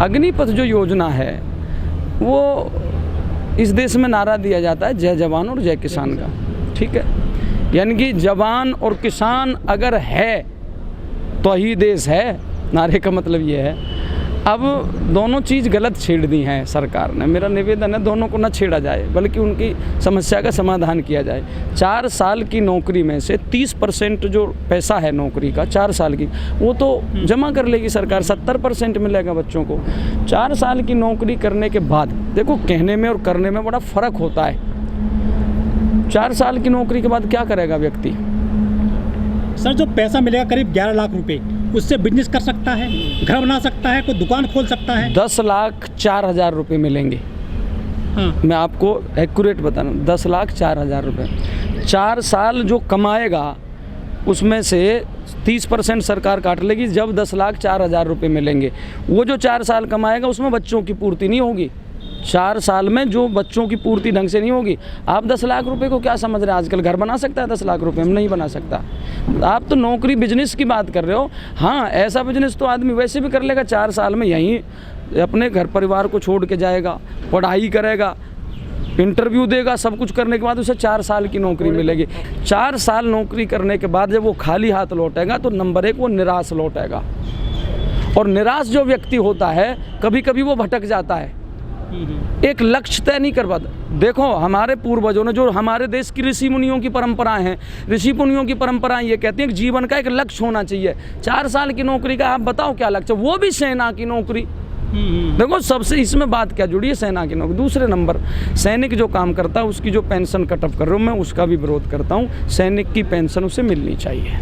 अग्निपथ जो योजना है वो इस देश में नारा दिया जाता है जय जवान और जय किसान का, ठीक है। यानी कि जवान और किसान अगर है तो ही देश है, नारे का मतलब ये है। अब दोनों चीज़ गलत छेड़ दी हैं सरकार ने। मेरा निवेदन है दोनों को न छेड़ा जाए, बल्कि उनकी समस्या का समाधान किया जाए। 4 साल की नौकरी में से 30% जो पैसा है नौकरी का 4 साल की, वो तो जमा कर लेगी सरकार, 70% मिलेगा बच्चों को। 4 साल की नौकरी करने के बाद देखो, कहने में और करने में बड़ा फ़र्क होता है। 4 साल की नौकरी के बाद क्या करेगा व्यक्ति? सर, जो पैसा मिलेगा करीब 11 लाख रुपए, उससे बिजनेस कर सकता है, घर बना सकता है, कोई दुकान खोल सकता है। 10,04,000 रुपये मिलेंगे। हाँ। मैं आपको एक्यूरेट बता रहा हूँ, 10,04,000 रुपये। 4 साल जो कमाएगा उसमें से 30% सरकार काट लेगी। जब 10,04,000 रुपये मिलेंगे, वो जो 4 साल कमाएगा उसमें बच्चों की पूर्ति नहीं होगी। 4 साल में जो बच्चों की पूर्ति ढंग से नहीं होगी। आप 10 लाख रुपए को क्या समझ रहे हैं? आजकल घर बना सकता है 10 लाख रुपए में? नहीं बना सकता। आप तो नौकरी बिजनेस की बात कर रहे हो। हाँ, ऐसा बिजनेस तो आदमी वैसे भी कर लेगा। 4 साल में यहीं अपने घर परिवार को छोड़ के जाएगा, पढ़ाई करेगा, इंटरव्यू देगा, सब कुछ करने के बाद उसे 4 साल की नौकरी मिलेगी। 4 साल नौकरी करने के बाद जब वो खाली हाथ लौटेगा तो नंबर 1 वो निराश लौटेगा। और निराश जो व्यक्ति होता है कभी कभी वो भटक जाता है, एक लक्ष्य तय नहीं कर पाता। देखो, हमारे पूर्वजों ने, जो हमारे देश की ऋषि मुनियों की परंपराएं हैं, ऋषि मुनियों की परंपराएं ये कहती हैं कि जीवन का एक लक्ष्य होना चाहिए। 4 साल की नौकरी का आप बताओ क्या लक्ष्य? वो भी सेना की नौकरी। देखो, सबसे इसमें बात क्या जुड़ी है? सेना की नौकरी। दूसरे नंबर, सैनिक जो काम करता है उसकी जो पेंशन कटअप कर रहा हूँ मैं, उसका भी विरोध करता हूँ। सैनिक की पेंशन उसे मिलनी चाहिए।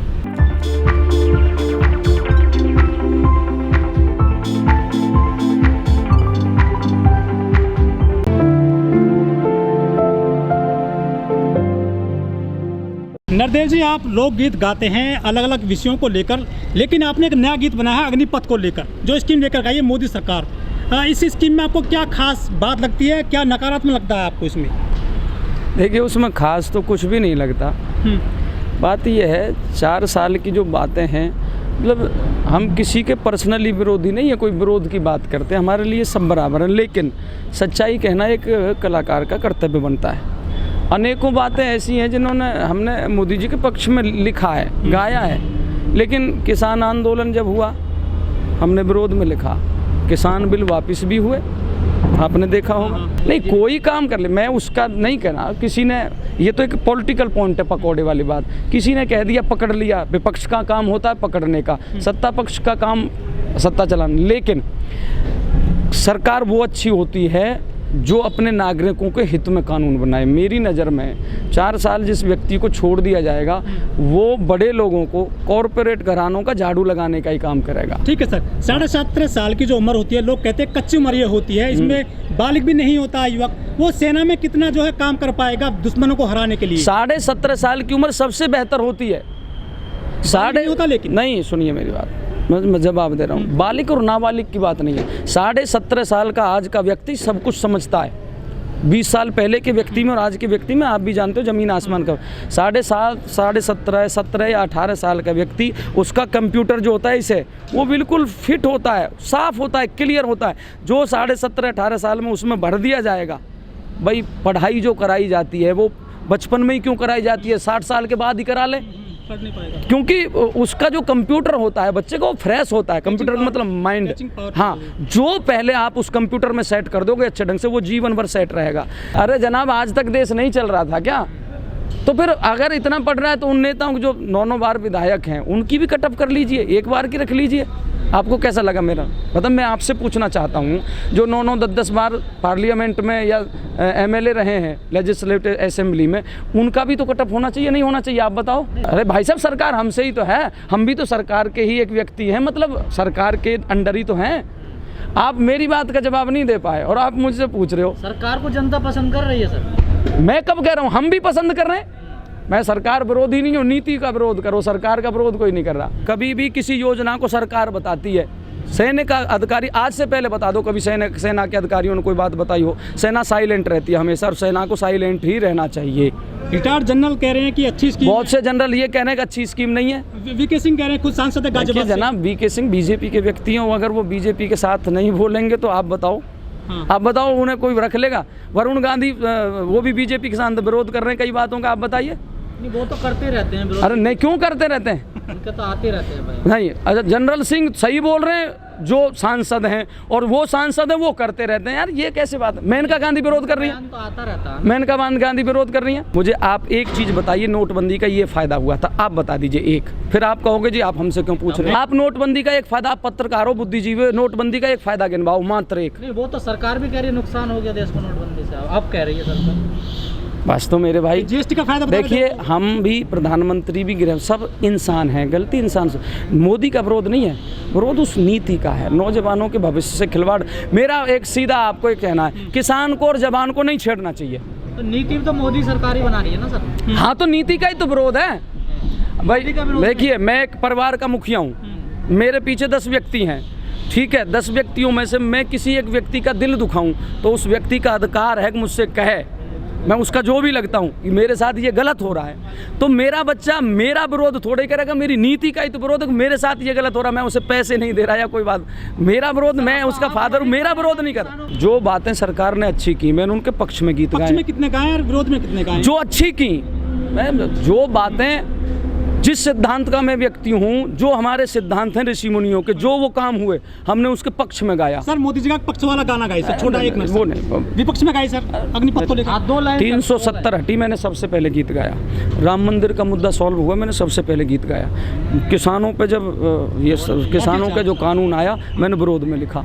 नरदेव जी, आप लोकगीत गाते हैं अलग अलग विषयों को लेकर, लेकिन आपने एक नया गीत बनाया है अग्निपथ को लेकर, जो स्कीम लेकर आई है मोदी सरकार। इस स्कीम में आपको क्या खास बात लगती है, क्या नकारात्मक लगता है आपको इसमें? देखिए, उसमें खास तो कुछ भी नहीं लगता। बात यह है, 4 साल की जो बातें हैं, मतलब हम किसी के पर्सनली विरोधी नहीं है, कोई विरोध की बात करते हैं, हमारे लिए सब बराबर है। लेकिन सच्चाई कहना एक कलाकार का कर्तव्य बनता है। अनेकों बातें ऐसी हैं जिन्होंने हमने मोदी जी के पक्ष में लिखा है, गाया है, लेकिन किसान आंदोलन जब हुआ हमने विरोध में लिखा। किसान बिल वापस भी हुए, आपने देखा होगा। नहीं, कोई काम कर ले, मैं उसका नहीं कहना। किसी ने, ये तो एक पॉलिटिकल पॉइंट है, पकौड़े वाली बात। किसी ने कह दिया, पकड़ लिया। विपक्ष का काम होता है पकड़ने का, सत्ता पक्ष का काम सत्ता चलाना। लेकिन सरकार वो अच्छी होती है जो अपने नागरिकों के हित में कानून बनाए। मेरी नज़र में 4 साल जिस व्यक्ति को छोड़ दिया जाएगा वो बड़े लोगों को, कॉरपोरेट घरानों का झाड़ू लगाने का ही काम करेगा। ठीक है सर, 17.5 साल की जो उम्र होती है, लोग कहते हैं कच्ची उम्र ये होती है, इसमें बालिग भी नहीं होता युवक, वो सेना में कितना जो है काम कर पाएगा दुश्मनों को हराने के लिए? 17.5 साल की उम्र सबसे बेहतर होती है। होता लेकिन नहीं, सुनिए मेरी बात, मैं जवाब दे रहा हूँ। बालिग और नाबालिग की बात नहीं है। 17.5 साल का आज का व्यक्ति सब कुछ समझता है। 20 साल पहले के व्यक्ति में और आज के व्यक्ति में आप भी जानते हो ज़मीन आसमान का। 17.5, 17 या 18 साल का व्यक्ति, उसका कंप्यूटर जो होता है इसे, वो बिल्कुल फिट होता है, साफ होता है, क्लियर होता है। जो 17.5, 18 साल में उसमें भर दिया जाएगा, भाई पढ़ाई जो कराई जाती है वो बचपन में ही क्यों कराई जाती है? 60 साल के बाद ही करा ले, पढ़ नहीं पाएगा। क्योंकि उसका जो कंप्यूटर होता है बच्चे को, वो फ्रेश होता है। कंप्यूटर का मतलब माइंड। हाँ, जो पहले आप उस कंप्यूटर में सेट कर दोगे अच्छे ढंग से, वो जीवन भर सेट रहेगा। अरे जनाब, आज तक देश नहीं चल रहा था क्या? तो फिर अगर इतना पढ़ रहा है तो उन नेताओं के जो 9 बार विधायक हैं उनकी भी कटअप कर लीजिए, 1 बार की रख लीजिए। आपको कैसा लगा मेरा? मतलब मैं आपसे पूछना चाहता हूँ, जो 9, 10 बार पार्लियामेंट में या MLA रहे हैं लेजिस्लेटिव असेंबली में, उनका भी तो कटअप होना चाहिए, नहीं होना चाहिए? आप बताओ। अरे भाई साहब, सरकार हमसे ही तो है, हम भी तो सरकार के ही एक व्यक्ति हैं, मतलब सरकार के अंडर ही तो हैं। आप मेरी बात का जवाब नहीं दे पाए और आप मुझसे पूछ रहे हो। सरकार को जनता पसंद कर रही है सर। मैं कब कह रहा हूँ? हम भी पसंद कर रहे हैं। मैं सरकार विरोधी नहीं हूँ, नीति का विरोध करो, सरकार का विरोध कोई नहीं कर रहा। कभी भी किसी योजना को सरकार बताती है, सैनिक का अधिकारी, आज से पहले बता दो कभी सेना के अधिकारियों ने कोई बात बताई हो? सेना साइलेंट रहती है हमेशा, और सेना को साइलेंट ही रहना चाहिए। रिटायर्ड जनरल कह रहे हैं कि अच्छी स्कीम बहुत से जनरल ये कह रहे हैं कि अच्छी स्कीम नहीं है। वीके सिंह कह रहे हैं, खुद सांसद है देखिए गाजियाबाद से। जनाब, वीके सिंह बीजेपी के व्यक्ति हैं, अगर वो बीजेपी के साथ नहीं बोलेंगे तो आप बताओ। हाँ। आप बताओ उन्हें कोई रख लेगा? वरुण गांधी वो भी बीजेपी के साथ विरोध कर रहे हैं कई बातों का, आप बताइए। नहीं, वो तो करते रहते हैं विरोध। अरे नहीं, क्यों करते रहते हैं? उनके तो आते रहते हैं भाई। नहीं, अच्छा जनरल सिंह सही बोल रहे हैं, जो सांसद हैं और वो सांसद हैं वो करते रहते हैं। यार ये कैसे बात है? मेनका गांधी विरोध कर रही है, बयान तो आता रहता है। मेनका गांधी विरोध कर रही हैं। मुझे आप एक चीज बताइए, नोटबंदी का ये फायदा हुआ था, आप बता दीजिए एक, फिर आप कहोगे जी आप हमसे क्यों पूछ रहे हैं। आप नोटबंदी का एक फायदा, आप पत्रकार हो, बुद्धिजीवी हो, नोटबंदी का एक फायदा गिनवाओ, मात्र एक। नहीं, वो तो सरकार भी कह रही है नुकसान हो गया देश को नोटबंदी से, अब कह रही है सरकार। बस तो मेरे भाई जीएसटी का फायदा बता देखिए, दें। हम भी प्रधानमंत्री भी गिरे, सब इंसान हैं, गलती इंसान से। मोदी का विरोध नहीं है, विरोध उस नीति का है, नौजवानों के भविष्य से खिलवाड़। मेरा एक सीधा आपको एक कहना है, किसान को और जवान को नहीं छेड़ना चाहिए। तो नीति तो मोदी सरकार ही बना रही है ना सर। हाँ तो नीति का ही तो विरोध है भाई। का विरोध देखिए मैं एक परिवार का मुखिया हूँ, मेरे पीछे 10 व्यक्ति हैं, ठीक है। 10 व्यक्तियों में से मैं किसी एक व्यक्ति का दिल दुखाऊं तो उस व्यक्ति का अधिकार है कि मुझसे कहे, मैं उसका जो भी लगता हूँ कि मेरे साथ ये गलत हो रहा है, तो मेरा बच्चा मेरा विरोध थोड़े करेगा, मेरी नीति का ही तो विरोध है। मेरे साथ ये गलत हो रहा है, मैं उसे पैसे नहीं दे रहा या कोई बात, मेरा विरोध, मैं उसका फादर हूँ, मेरा विरोध नहीं कर। जो बातें सरकार ने अच्छी की, मैंने उनके पक्ष में गीत पक्ष गाए, में कितने गाए और विरोध में कितने गाए? जो अच्छी की, मैं जो बातें, जिस सिद्धांत का मैं व्यक्ति हूँ, जो हमारे सिद्धांत हैं ऋषि मुनियों के, जो वो काम हुए हमने उसके पक्ष में गाया। सर मोदी जी का पक्ष वाला गाना गाए सर, छोटा एक मिनट। वो नहीं, विपक्ष में गाए सर, अग्निपथ को लेकर। 2 लाइन 370 हटी, मैंने सबसे पहले गीत गाया। राम मंदिर का मुद्दा सॉल्व हुआ, मैंने सबसे पहले गीत गाया। किसानों पे जब किसानों का जो कानून आया, मैंने विरोध में लिखा।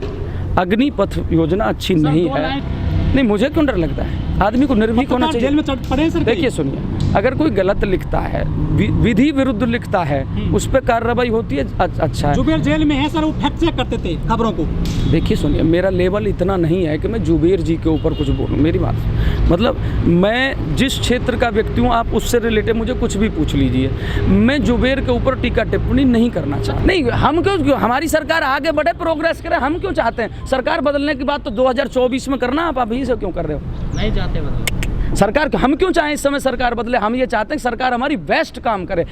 अग्निपथ योजना अच्छी नहीं है। नहीं, मुझे क्यों डर लगता है? आदमी को निर्भीक होना चाहिए। जेल में चढ़ पड़े सर। देखिए सुनिए, अगर कोई गलत लिखता है, विधि विरुद्ध लिखता है, उस पर कार्रवाई होती है, अच्छा है। जुबेर जेल में है सर, वो फैक्ट चेक करते थे खबरों को। देखिए सुनिए, मेरा लेवल इतना नहीं है कि मैं जुबेर जी के ऊपर कुछ बोलूं, मेरी बात मतलब, मैं जिस क्षेत्र का व्यक्ति हूँ, आप उससे रिलेटेड मुझे कुछ भी पूछ लीजिए, मैं जुबेर के ऊपर टीका टिप्पणी नहीं करना चाहता। नहीं, हम क्यों, हमारी सरकार आगे बढ़े, प्रोग्रेस करे, हम क्यों चाहते हैं? सरकार बदलने की बात तो 2024 में करना, आप अभी से क्यों कर रहे हो? नहीं जाते बदल सरकार, हम क्यों चाहें इस समय सरकार बदले? हम ये चाहते हैं कि सरकार हमारी बेस्ट काम करे,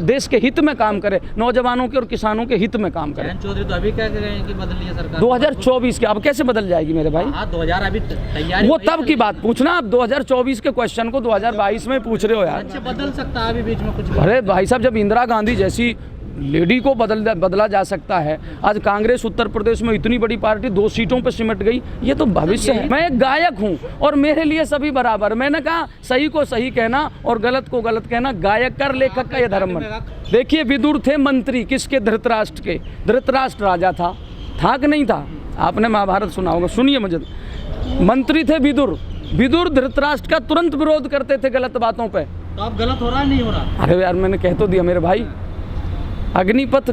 देश के हित में काम करे, नौजवानों के और किसानों के हित में काम करे। जयंत चौधरी तो अभी कह रहे हैं कि बदली है सरकार 2024 के, अब कैसे बदल जाएगी मेरे भाई? हाँ 2000 अभी तैयारी वो तब की बात पूछना, आप 2024 के क्वेश्चन को 2022 में पूछ रहे हो यार। अच्छा बदल सकता है अभी बीच में कुछ। अरे भाई साहब, जब इंदिरा गांधी जैसी लेडी को बदला जा सकता है, आज कांग्रेस उत्तर प्रदेश में इतनी बड़ी पार्टी 2 सीटों पर सिमट गई, ये तो भविष्य है। मैं एक गायक हूँ और मेरे लिए सभी बराबर। मैंने कहा सही को सही कहना और गलत को गलत कहना गायक का, लेखक का ये धर्म बन। देखिए विदुर थे मंत्री, किसके? धृतराष्ट्र के। धृतराष्ट्र राजा था कि नहीं था? आपने महाभारत सुना होगा, सुनिए मुझे। मंत्री थे विदुर, विदुर धृतराष्ट्र का तुरंत विरोध करते थे गलत बातों पर। तो अब गलत हो रहा है, नहीं हो रहा? अरे यार मैंने कह तो दिया मेरे भाई, अग्निपथ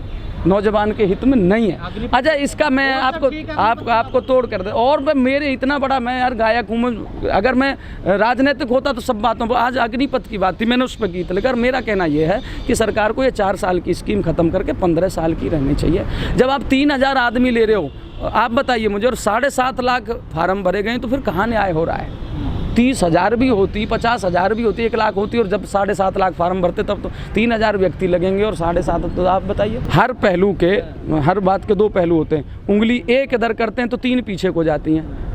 नौजवान के हित में नहीं है। अच्छा इसका मैं आपको तोड़ कर दे। और मेरे इतना बड़ा, मैं यार गायक हूँ, अगर मैं राजनीतिक होता तो सब बातों पर, आज अग्निपथ की बात थी, मैंने उस पर गीत लिखा। मेरा कहना यह है कि सरकार को ये 4 साल की स्कीम खत्म करके 15 साल की रहनी चाहिए। जब आप 3000 आदमी ले रहे हो, आप बताइए मुझे, और 7.5 लाख फार्म भरे गए, तो फिर कहाँ न्याय हो रहा है? 30,000 भी होती, 50,000 भी होती, 1 लाख होती, और जब 7.5 लाख फार्म भरते तब तो 3,000 व्यक्ति लगेंगे और 7.5, तो आप बताइए। हर पहलू के, हर बात के 2 पहलू होते हैं। उंगली एक इधर करते हैं तो 3 पीछे को जाती हैं।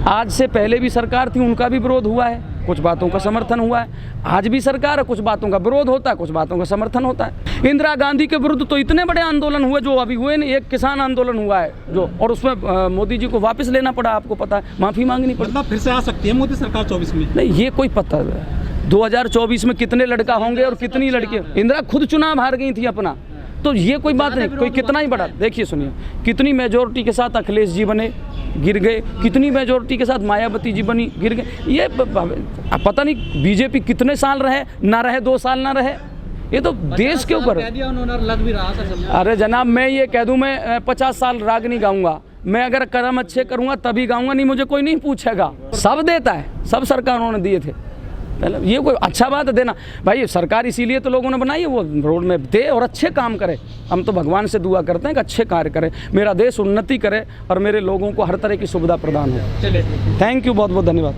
आज से पहले भी सरकार थी, उनका भी विरोध हुआ है, कुछ बातों का समर्थन हुआ है। आज भी सरकार है, कुछ बातों का विरोध होता है, कुछ बातों का समर्थन होता है। इंदिरा गांधी के विरुद्ध तो इतने बड़े आंदोलन हुए जो अभी हुए नहीं। एक किसान आंदोलन हुआ है जो, और उसमें मोदी जी को वापस लेना पड़ा, आपको पता है, माफी मांगनी पड़ी। मतलब फिर से आ सकती है मोदी सरकार 24 में? नहीं, ये कोई पता है 2024 में कितने लड़का होंगे और कितनी लड़की। इंदिरा खुद चुनाव हार गई थी अपना, तो ये कोई बात नहीं, कोई कितना ही बड़ा। देखिए सुनिए, कितनी मेजोरिटी के साथ अखिलेश जी बने, गिर गए, कितनी मेजोरिटी के साथ मायावती जी बनी, गिर गए। ये पता नहीं बीजेपी कितने साल रहे, ना रहे 2 साल ना रहे, ये तो देश के ऊपर। लग भी रहा था। अरे जनाब, मैं ये कह दूं, मैं 50 साल राग नहीं गाऊंगा। मैं अगर कर्म अच्छे करूंगा तभी गाऊंगा, नहीं मुझे कोई नहीं पूछेगा। सब देता है, सब सरकारों ने दिए थे। ये कोई अच्छा बात है देना? भाई सरकार इसीलिए तो लोगों ने बनाई है, वो रोड में दे और अच्छे काम करे। हम तो भगवान से दुआ करते हैं कि अच्छे कार्य करे, मेरा देश उन्नति करे और मेरे लोगों को हर तरह की सुविधा प्रदान हो। थैंक यू, बहुत बहुत धन्यवाद।